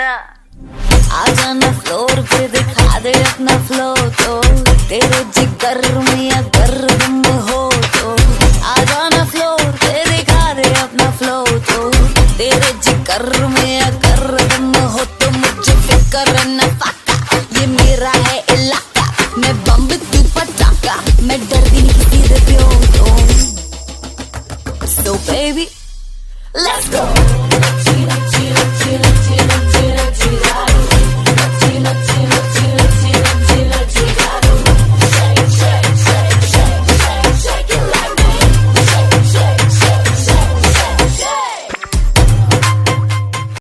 छेड़ा। आ जाना फ्लोर पे दिखा दे अपना फ्लो तो, तेरे जिगर में अगर दम हो तो। आ जाना फ्लोर पे दिखा दे अपना फ्लो तो, तेरे जिगर में अगर दम हो तो। मुझे फिक्र न फाका, ये मेरा है इलाका, मैं बम तू पटाखा, मैं डरती नहीं किसी से प्यो तो। So baby, let's go.